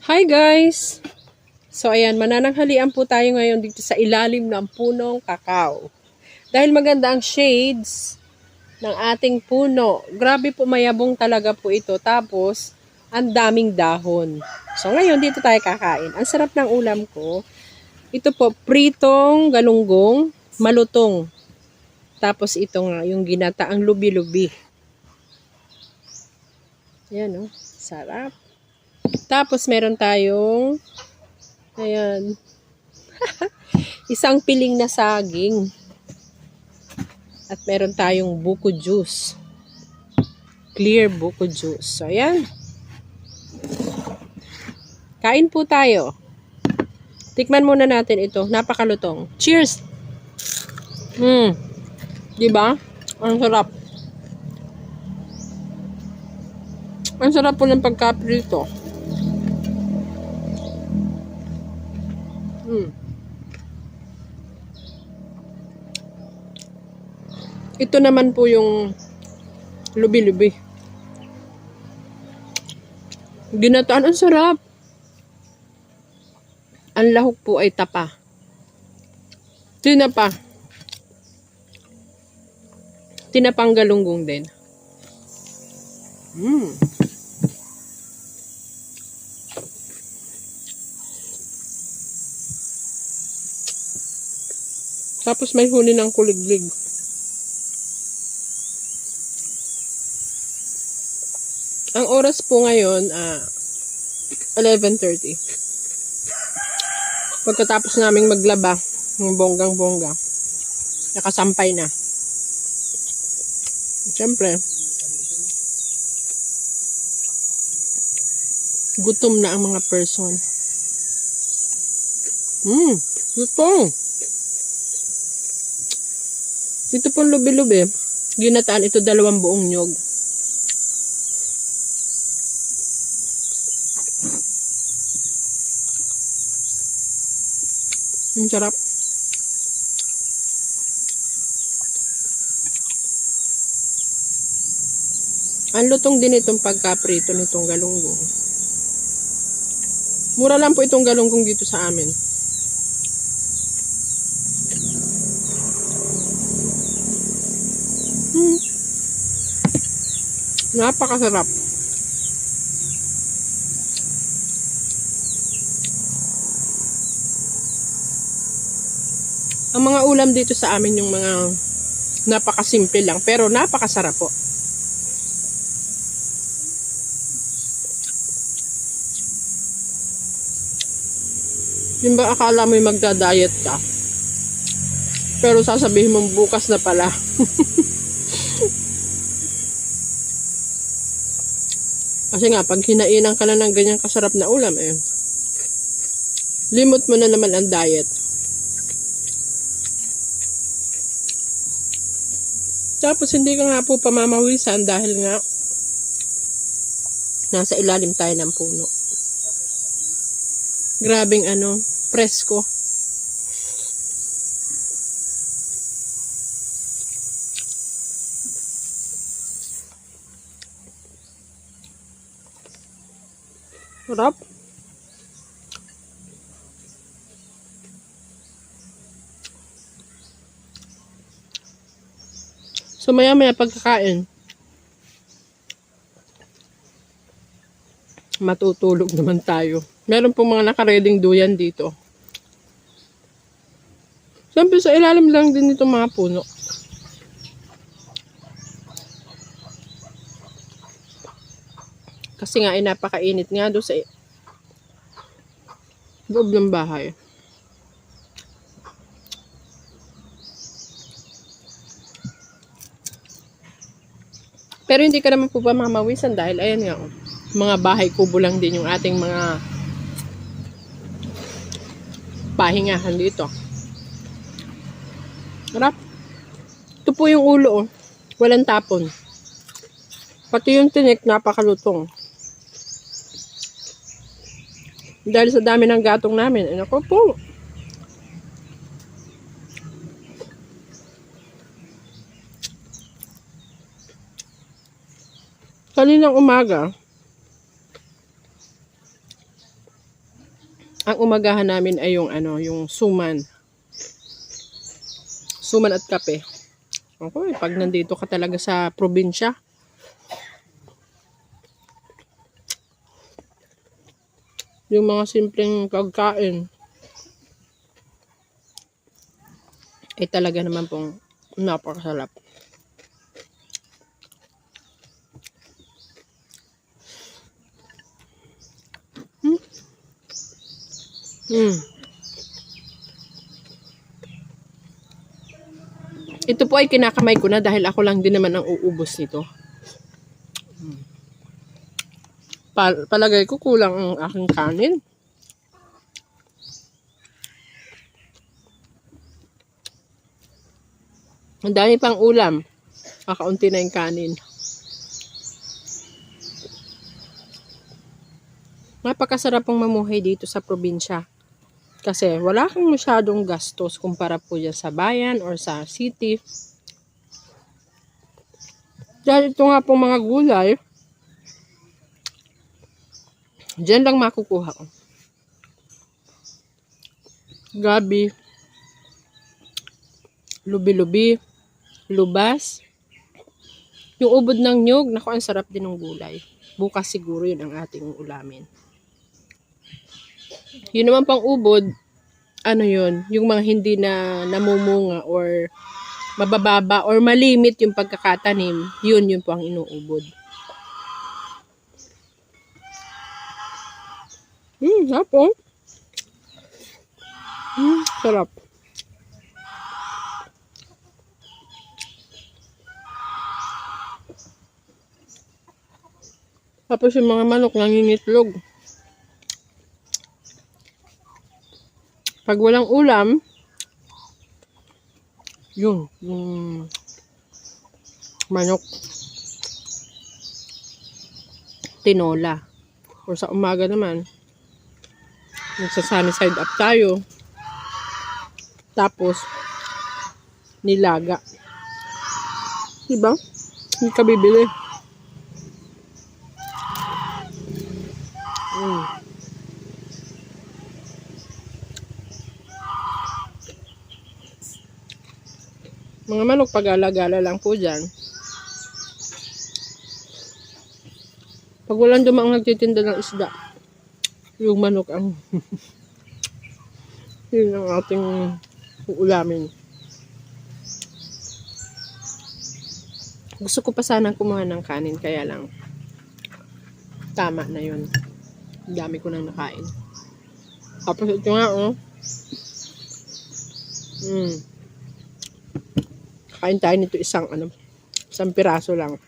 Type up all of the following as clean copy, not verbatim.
Hi guys! So ayan, manananghalian po tayo ngayon dito sa ilalim ng punong kakao. Dahil maganda ang shades ng ating puno. Grabe po, mayabong talaga po ito. Tapos, ang daming dahon. So ngayon, dito tayo kakain. Ang sarap ng ulam ko. Ito po, pritong galunggong, malutong. Tapos ito nga, yung ginataang lubi-lubi. Ayan, oh, sarap. Tapos meron tayong ayan, isang piling na saging. At meron tayong buko juice. Clear buko juice. So ayan. Kain po tayo. Tikman muna natin ito. Napakalutong. Cheers! Diba? Ang sarap. Ang sarap po ng pagkaprito. Ito naman po yung lubi-lubi. Ginataan, ang sarap. Ang lahok po ay tapa. Tinapa. Tinapang galunggong din. Tapos may huni ng kuliglig. Ang oras po ngayon, 11:30. Pagkatapos naming maglaba, ng bonggang-bongga, nakasampay na. Siyempre, gutom na ang mga person. Gutom. Ito pong lubi-lubi, ginataan ito 2 buong nyog. Ang sarap. Ang lutong din itong pagkaprito nitong galunggong. Mura lang po itong galunggong dito sa amin. Napakasarap. Ang mga ulam dito sa amin yung mga napakasimple lang pero napakasarap po. Yung ba akala mo magda-diet ka? Pero sasabihin mo bukas na pala. Kasi nga, pag hinainan ka na ng ganyang kasarap na ulam, limot mo na naman ang diet. Tapos hindi ka nga po pamamawisan dahil nga nasa ilalim tayo ng puno. Grabing presko. Sarap. So maya-maya pagkakain, matutulog naman tayo. Meron pong mga nakareding duyan dito. Siyempre sa ilalim lang din itong mga puno. Kasi nga ay napakainit nga doon sa loob ng bahay. Pero hindi ka naman po mamawisan dahil ayan nga, mga bahay kubo lang din yung ating mga pahingahan dito. Sarap. Ito po yung ulo, walang tapon. Pati yung tinik, napakalutong. Dahil sa dami ng gatong namin, ako po. Kaninang umaga, Ang umagahan namin ay yung yung suman. Suman at kape. Ako, pag nandito ka talaga sa probinsya, yung mga simpleng pagkain ay talaga naman pong napakasarap. Ito po ay kinakamay ko na dahil ako lang din naman ang uubos nito. Palagay ko kulang ang aking kanin. Ang dami pang ulam. Kakaunti na yung kanin. Napakasarap pong mamuhay dito sa probinsya. Kasi wala kang masyadong gastos kumpara po dyan sa bayan or sa city. Dahil ito nga pong mga gulay, dyan lang makukuha ko. Gabi, lubi-lubi, lubas. Yung ubod ng nyug, naku, ang sarap din ng gulay. Bukas siguro yun ang ating ulamin. Yun naman pang ubod, yun, yung mga hindi na namumunga or mabababa or malimit yung pagkakatanim, yun po ang inuubod. Sarap po. Sarap. Tapos yung mga manok nangingitlog. Pag walang ulam, yung manok, tinola. O sa umaga naman, nagsa-sunny side up tayo. Tapos, nilaga. Diba? Hindi ka bibili. Mga manok, pag-alagala lang po dyan. Pag walang dumaang nagtitinda ng isda, yung manok ang yun ang ating uulamin. Gusto ko pa sanang kumuha ng kanin, kaya lang tama na yun. Dami ko nang nakain. Tapos ito nga, kain tayo nito isang piraso lang.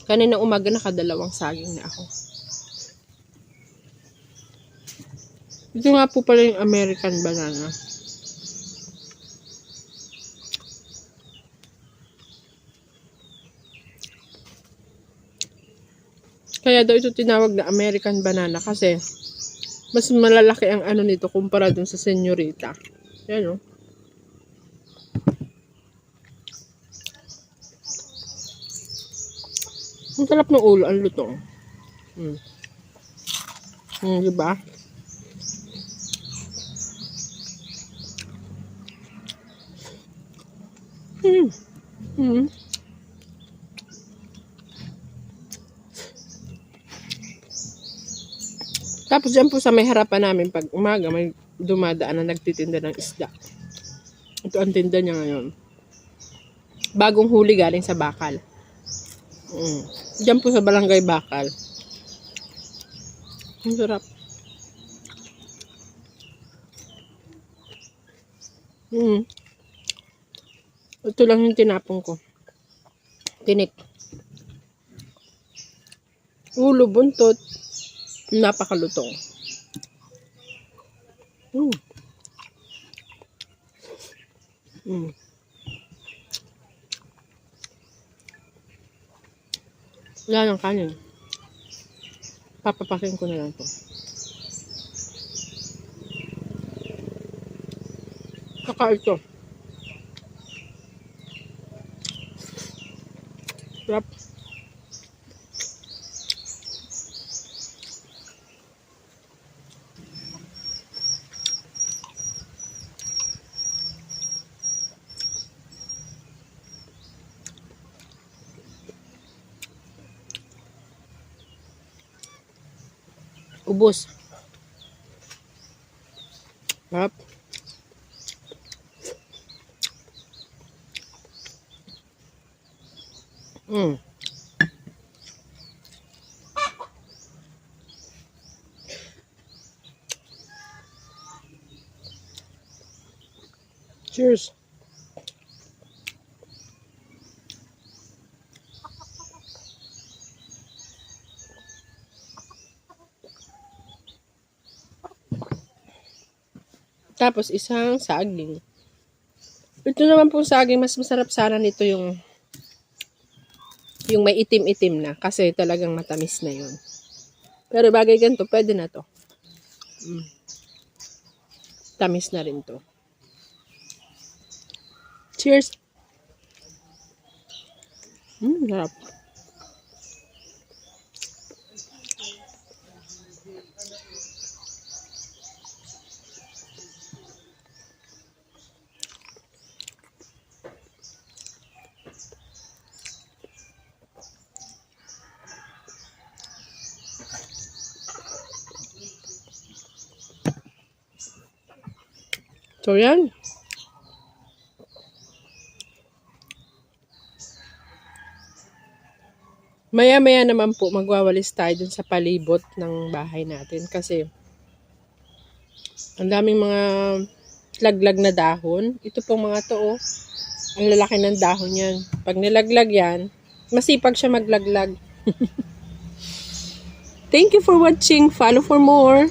Kanina umaga nakadalawang saging na ako. Ito nga po pala yung American banana. Kaya daw ito tinawag na American banana kasi mas malalaki ang nito kumpara dun sa senyorita. Yan Ang sarap ng ulo, ang lutong. Diba? Tapos dyan po sa may harapan namin pag umaga may dumadaan na nagtitinda ng isda. Ito ang tinda niya ngayon. Bagong huli galing sa bakal. Dyan po sa Barangay Bakal. Ang sarap. Ito lang yung tinapong ko. Tinik. Ulo, buntot. Napakalutong. Wala ng kanin. Papapakin ko na lang to. Saka ito. Sarap. Ubos. Sarap. Mm. Cheers. Tapos isang saging. Ito naman po saging, mas masarap sana nito yung may itim-itim na kasi talagang matamis na yun. Pero bagay ganito, pwede na to. Tamis na rin to. Cheers! Sarap. So, yan. Maya-maya naman po, magwawalis tayo dun sa palibot ng bahay natin kasi ang daming mga laglag na dahon. Ito pong mga to, ang lalaki ng dahon yan. Pag nilaglag yan, masipag siya maglaglag. Thank you for watching. Follow for more.